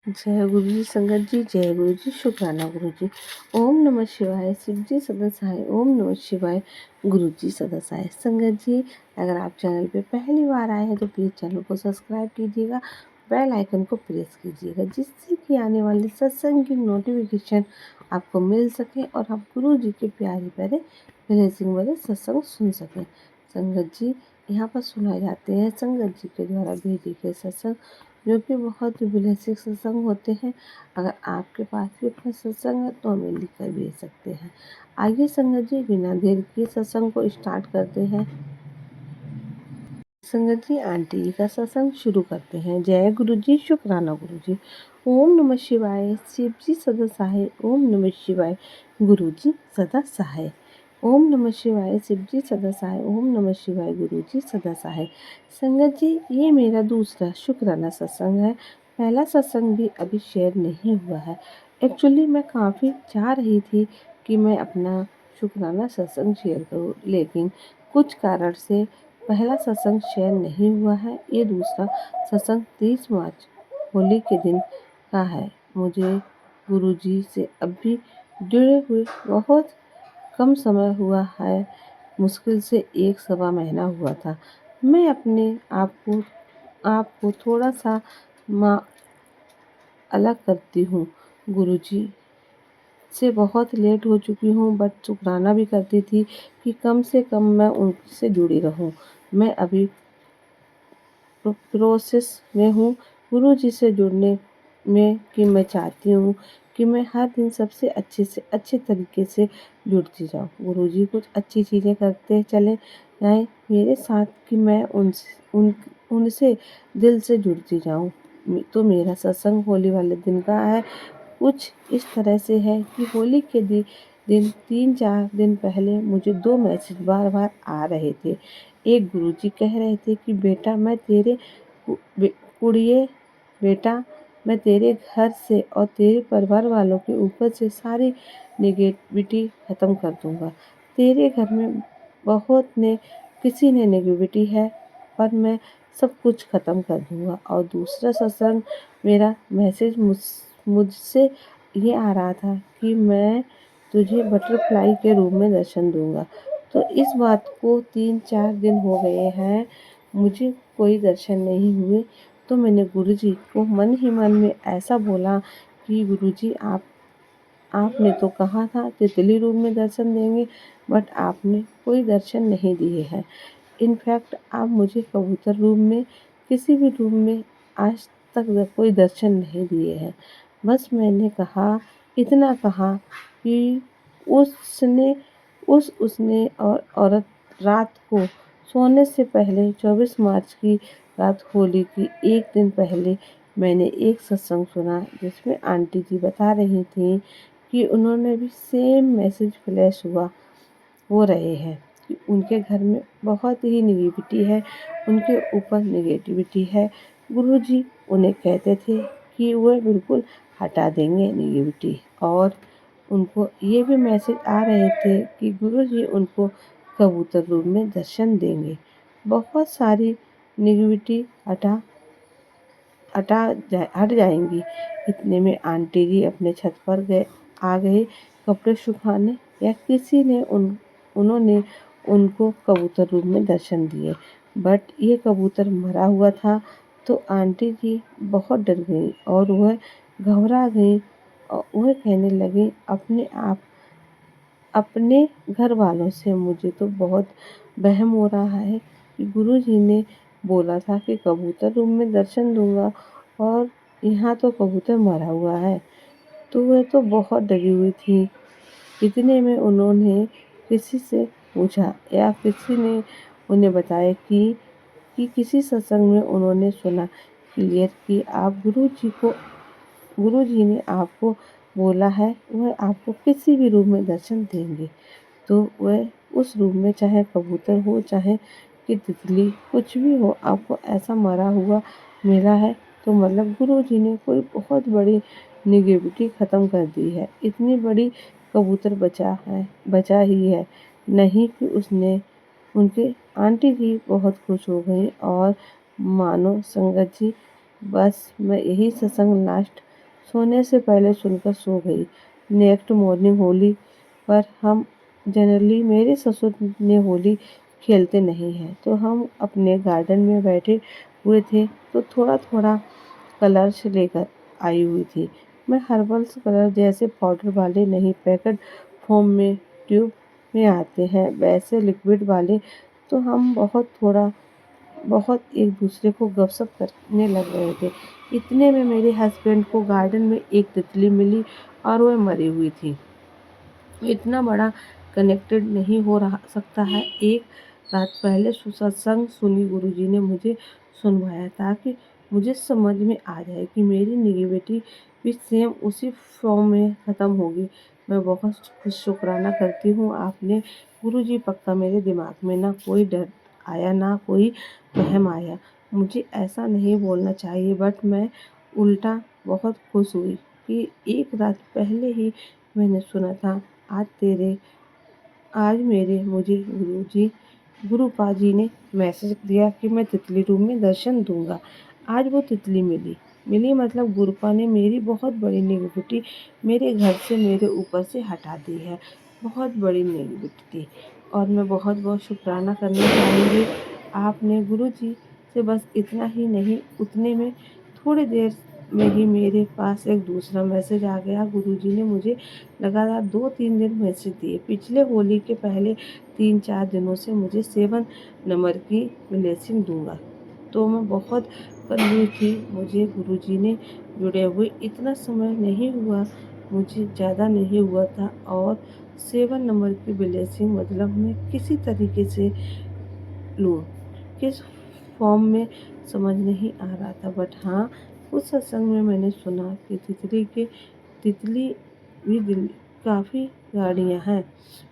जय गुरु जी संगत जी, जय गुरु जी, शुक्राना गुरु जी। ओम नमः शिवाय, शिव जी सदा सहाय। ओम नमः शिवाय, गुरु जी सदा सहाय। संगत जी, अगर आप चैनल पे पहली बार आए हैं तो प्लीज़ चैनल को सब्सक्राइब कीजिएगा, बेल आइकन को प्रेस कीजिएगा, जिससे कि आने वाले सत्संग की नोटिफिकेशन आपको मिल सके और आप गुरु जी के प्यारे प्यारे ब्लेसिंग वाले सत्संग सुन सकें। संगत जी, यहाँ पर सुनाए जाते हैं संगत जी के द्वारा भेजे गए सत्संग, जो कि बहुत ब्लेसिंग सत्संग होते हैं। अगर आपके पास भी अपना सत्संग है तो हमें लिख कर भेज सकते हैं। आइए संगत जी, बिना देर के सत्संग को स्टार्ट करते हैं। संगत जी, आंटी जी का सत्संग शुरू करते हैं। जय गुरु जी, शुक्राना गुरु जी। ओम नमः शिवाय, शिव जी सदा सहाय। ओम नमः शिवाय, गुरु जी सदा सहाय। ओम नमः शिवाय, शिव जी सदा सहाय। ओम नमः शिवाय, गुरु जी सदा सहाय। संगत जी, ये मेरा दूसरा शुक्राना सत्संग है। पहला सत्संग भी अभी शेयर नहीं हुआ है। एक्चुअली मैं काफ़ी चाह रही थी कि मैं अपना शुक्राना सत्संग शेयर करूँ, लेकिन कुछ कारण से पहला सत्संग शेयर नहीं हुआ है। ये दूसरा सत्संग 30 मार्च होली के दिन का है। मुझे गुरुजी से अभी जुड़े हुए बहुत कम समय हुआ है, मुश्किल से 1 सवा महीना हुआ था। मैं अपने आप को थोड़ा सा माँ अलग करती हूँ। गुरुजी से बहुत लेट हो चुकी हूँ, बट शुक्राना भी करती थी कि कम से कम मैं उनसे जुड़ी रहूँ। मैं अभी प्रोसेस में हूँ गुरु जी से जुड़ने में, कि मैं चाहती हूँ कि मैं हर दिन सबसे अच्छे से अच्छे तरीके से जुड़ती जाऊँ। गुरु जी कुछ अच्छी चीज़ें करते चले जाएँ मेरे साथ, कि मैं उनसे दिल से जुड़ती जाऊँ। तो मेरा सत्संग होली वाले दिन का है। कुछ इस तरह से है कि होली के दिन 3-4 दिन पहले मुझे 2 मैसेज बार बार आ रहे थे। एक गुरुजी कह रहे थे कि बेटा मैं तेरे कुड़िए बेटा मैं तेरे घर से और तेरे परिवार वालों के ऊपर से सारी नेगेटिविटी ख़त्म कर दूंगा। तेरे घर में किसी ने नेगेटिविटी है, पर मैं सब कुछ ख़त्म कर दूंगा। और दूसरा सत्संग मेरा मैसेज मुझसे ये आ रहा था कि मैं तुझे बटरफ्लाई के रूप में दर्शन दूंगा। तो इस बात को 3-4 दिन हो गए हैं, मुझे कोई दर्शन नहीं हुए। तो मैंने गुरुजी को मन ही मन में ऐसा बोला कि गुरुजी आपने तो कहा था तितली रूप में दर्शन देंगे, बट आपने कोई दर्शन नहीं दिए हैं। इनफैक्ट आप मुझे कबूतर रूप में, किसी भी रूप में आज तक कोई दर्शन नहीं दिए हैं। बस मैंने कहा, इतना कहा कि उसने उसने और औरत रात को सोने से पहले 24 मार्च की रात, होली की एक दिन पहले, मैंने एक सत्संग सुना जिसमें आंटी जी बता रही थी कि उन्होंने भी सेम मैसेज फ्लैश हो रहे हैं कि उनके घर में बहुत ही नेगेटिविटी है, उनके ऊपर नेगेटिविटी है। गुरुजी उन्हें कहते थे कि वह बिल्कुल हटा देंगे नेगेटिविटी, और उनको ये भी मैसेज आ रहे थे कि गुरुजी उनको कबूतर रूप में दर्शन देंगे। बहुत सारी नेगेटिविटी हट जाएंगी। इतने में आंटी जी अपने छत पर आ गए कपड़े सुखाने, या किसी ने उन्होंने उनको कबूतर रूप में दर्शन दिए, बट ये कबूतर मरा हुआ था। तो आंटी जी बहुत डर गई और वह घबरा गई और वह कहने लगी अपने घर वालों से, मुझे तो बहुत वहम हो रहा है कि गुरुजी ने बोला था कि कबूतर रूम में दर्शन दूंगा, और यहाँ तो कबूतर मरा हुआ है। तो वह तो बहुत डरी हुई थी। इतने में उन्होंने किसी से पूछा, या किसी ने उन्हें बताया कि किसी सत्संग में उन्होंने सुना क्लियर कि आप गुरुजी ने आपको बोला है वह आपको किसी भी रूप में दर्शन देंगे। तो वह उस रूप में चाहे कबूतर हो, चाहे कि तितली, कुछ भी हो, आपको ऐसा मरा हुआ मिला है तो मतलब गुरुजी ने कोई बहुत बड़ी नेगेटिविटी ख़त्म कर दी है। इतनी बड़ी कबूतर बचा ही है, नहीं कि उसने उनके आंटी जी बहुत खुश हो गई। और मानो संगत जी, बस मैं यही सत्संग लास्ट सोने से पहले सुनकर सो गई। नेक्स्ट मॉर्निंग होली पर हम जनरली मेरे ससुर ने होली खेलते नहीं हैं, तो हम अपने गार्डन में बैठे हुए थे, तो थोड़ा-थोड़ा कलर्स लेकर आई हुई थी। मैं हर्बल्स कलर जैसे पाउडर वाले नहीं, पैकेट फॉर्म में ट्यूब में आते हैं वैसे लिक्विड वाले। तो हम बहुत एक दूसरे को गपशप करने लग रहे थे। इतने में मेरे हस्बैंड को गार्डन में एक तितली मिली और वह मरी हुई थी। इतना बड़ा कनेक्टेड नहीं हो रहा सकता है। एक रात पहले सत्संग सुनी गुरुजी ने मुझे सुनवाया ताकि मुझे समझ में आ जाए कि मेरी नेगेटिविटी भी सेम उसी फॉर्म में ख़त्म होगी। मैं बहुत शुक्राना करती हूँ आपने गुरुजी। पक्का मेरे दिमाग में ना कोई डर आया ना कोई वहम आया। मुझे ऐसा नहीं बोलना चाहिए बट मैं उल्टा बहुत खुश हुई कि एक रात पहले ही मैंने सुना था। आज तेरे आज मेरे मुझे गुरुपा जी ने मैसेज दिया कि मैं तितली रूम में दर्शन दूंगा। आज वो तितली मिली मिली मतलब गुरुपा ने मेरी बहुत बड़ी नेगेटिविटी मेरे घर से मेरे ऊपर से हटा दी है। बहुत बड़ी नेगेटिविटी। और मैं बहुत बहुत शुक्राना करना चाहूँगी आपने गुरुजी से। बस इतना ही नहीं, उतने में थोड़ी देर में ही मेरे पास एक दूसरा मैसेज आ गया। गुरुजी ने मुझे लगातार 2-3 दिन मैसेज दिए। पिछले होली के पहले 3-4 दिनों से मुझे 7 नंबर की ब्लेसिंग दूंगा। तो मैं बहुत कंफ्यूज थी। मुझे गुरुजी ने जुड़े हुए इतना समय नहीं हुआ, मुझे ज़्यादा नहीं हुआ था। और 7 नंबर की ब्लेसिंग मतलब मैं किसी तरीके से लूँ, किस फॉर्म में समझ नहीं आ रहा था। बट हाँ, उस सत्संग में मैंने सुना कि तितली भी दिल काफ़ी गाड़ियाँ हैं।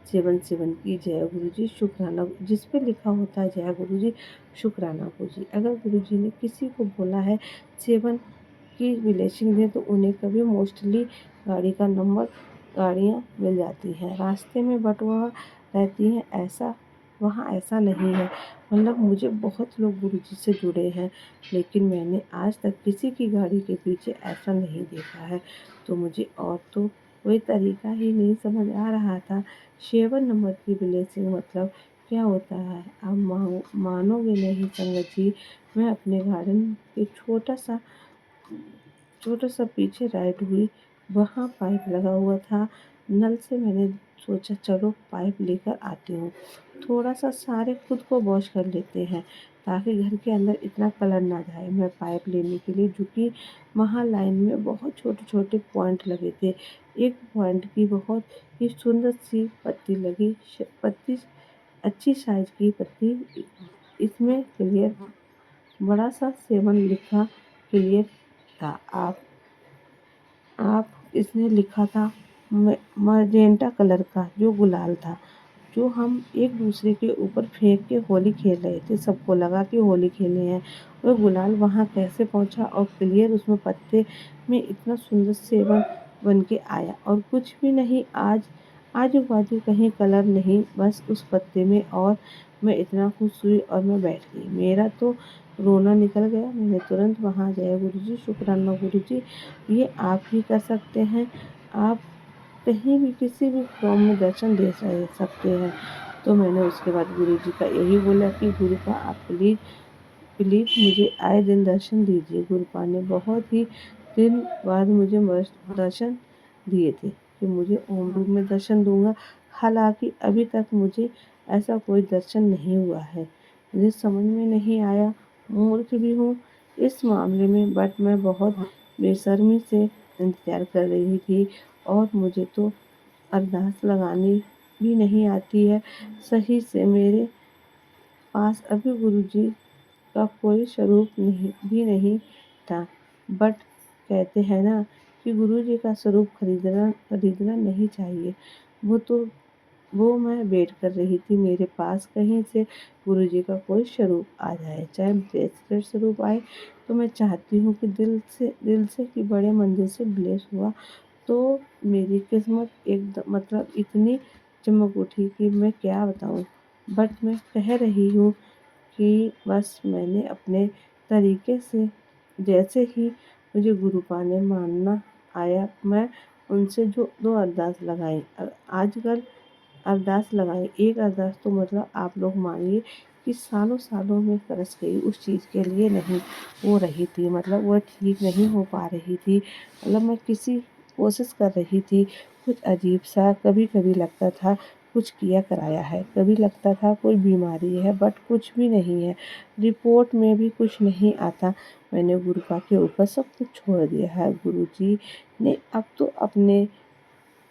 7-7 की जय गुरुजी शुक्राना, जिस पे लिखा होता है जय गुरुजी शुक्राना गुरुजी। अगर गुरुजी ने किसी को बोला है 7 की ब्लेसिंग दें तो उन्हें कभी मोस्टली गाड़ी का नंबर गाड़ियाँ मिल जाती हैं रास्ते में। बट वह रहती हैं ऐसा वहाँ ऐसा नहीं है। मतलब मुझे बहुत लोग गुरुजी से जुड़े हैं, लेकिन मैंने आज तक किसी की गाड़ी के पीछे ऐसा नहीं देखा है। तो मुझे और तो कोई तरीका ही नहीं समझ आ रहा था। 7 नंबर की ब्लेसिंग मतलब क्या होता है आप मानोगे नहीं संगत जी। मैं अपने गार्डन के छोटा सा पीछे राइड हुई। वहाँ पाइप लगा हुआ था नल से। मैंने सोचा चलो पाइप लेकर आती हूँ, थोड़ा सा सारे खुद को वॉश कर लेते हैं ताकि घर के अंदर इतना कलर ना जाए। मैं पाइप लेने के लिए झुकी। वहाँ लाइन में बहुत छोटे छोटे पॉइंट लगे थे। एक पॉइंट की बहुत ही सुंदर सी पत्ती लगी। पत्ती अच्छी साइज की पत्ती। इसमें क्लियर बड़ा सा 7 लिखा क्लियर था। आप इसने लिखा था मजेंटा कलर का जो गुलाल था, जो हम एक दूसरे के ऊपर फेंक के होली खेल रहे थे। सबको लगा कि होली खेले हैं। वह गुलाल वहाँ कैसे पहुँचा और क्लियर उसमें पत्ते में इतना सुंदर 7 बन के आया। और कुछ भी नहीं, आज आजू बाजू कहीं कलर नहीं, बस उस पत्ते में। और मैं इतना खुश हुई और मैं बैठ गई। मेरा तो रोना निकल गया। मैंने तुरंत वहाँ जय गुरुजी शुक्राना गुरुजी, ये आप ही कर सकते हैं। आप कहीं भी किसी भी फॉर्म में दर्शन दे सकते हैं। तो मैंने उसके बाद गुरुजी का यही बोला कि गुरुपा आप प्लीज़ प्लीज़ मुझे आए दिन दर्शन दीजिए। गुरुपा ने बहुत ही दिन बाद मुझे दर्शन दिए थे कि मुझे ओम रूप में दर्शन दूंगा। हालांकि अभी तक मुझे ऐसा कोई दर्शन नहीं हुआ है। मुझे समझ में नहीं आया, मूर्ख भी हूँ इस मामले में, बट मैं बहुत बेशर्मी से इंतज़ार कर रही थी। और मुझे तो अरदास लगानी भी नहीं आती है सही से। मेरे पास अभी गुरुजी का कोई स्वरूप नहीं था। बट कहते हैं ना कि गुरुजी का स्वरूप खरीदना नहीं चाहिए। वो तो वो मैं वेट कर रही थी मेरे पास कहीं से गुरुजी का कोई स्वरूप आ जाए, चाहे ब्रेसलेट स्वरूप आए। तो मैं चाहती हूँ कि दिल से कि बड़े मंदिर से ब्लेस हुआ तो मेरी किस्मत मतलब इतनी चमक उठी कि मैं क्या बताऊँ। बट मैं कह रही हूँ कि बस मैंने अपने तरीके से, जैसे ही मुझे गुरुपा ने मानना आया, मैं उनसे जो 2 अरदास लगाई आजकल अरदास लगाई। एक अरदास तो मतलब आप लोग मानिए कि सालों-सालों में तरस गई, उस चीज़ के लिए नहीं हो रही थी, मतलब वो ठीक नहीं हो पा रही थी। मतलब मैं किसी कोशिश कर रही थी, कुछ अजीब-सा कभी-कभी लगता था कुछ किया कराया है, कभी लगता था कोई बीमारी है, बट कुछ भी नहीं है। रिपोर्ट में भी कुछ नहीं आता। मैंने गुरुपा के ऊपर सब कुछ छोड़ दिया है। गुरुजी ने अब तो अपने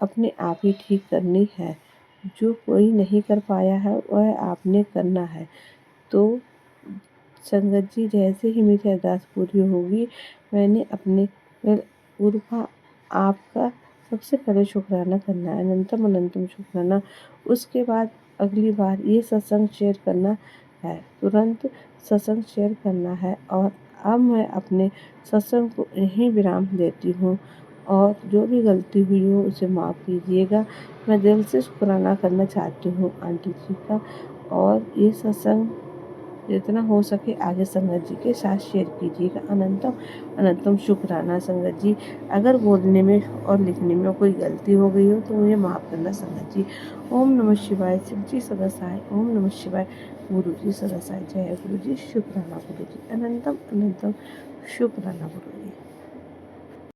अपने आप ही ठीक करनी है। जो कोई नहीं कर पाया है वह आपने करना है। तो संगत जी, जैसे ही मेरी अरदास पूरी होगी, मैंने अपने गुरुपा आपका सबसे पहले शुक्राना करना है, अनंतम अनंतम शुक्राना। उसके बाद अगली बार ये सत्संग शेयर करना है, तुरंत सत्संग शेयर करना है। और अब मैं अपने सत्संग को यहीं विराम देती हूँ, और जो भी गलती हुई हो उसे माफ़ कीजिएगा। मैं दिल से शुक्राना करना चाहती हूँ आंटी जी का। और ये सत्संग जितना हो सके आगे संगत जी के साथ शेयर कीजिएगा। अनंतम अनंतम शुक्राना संगत जी। अगर बोलने में और लिखने में कोई गलती हो गई हो तो मुझे माफ़ करना संगत जी। ओम नमः शिवाय। शिव जी सदा सहाय। ओम नमः शिवाय। गुरु जी सदा सहाय। जय गुरु जी। शुक्राना गुरु जी। अनंतम अनंतम शुक्राना गुरु जी।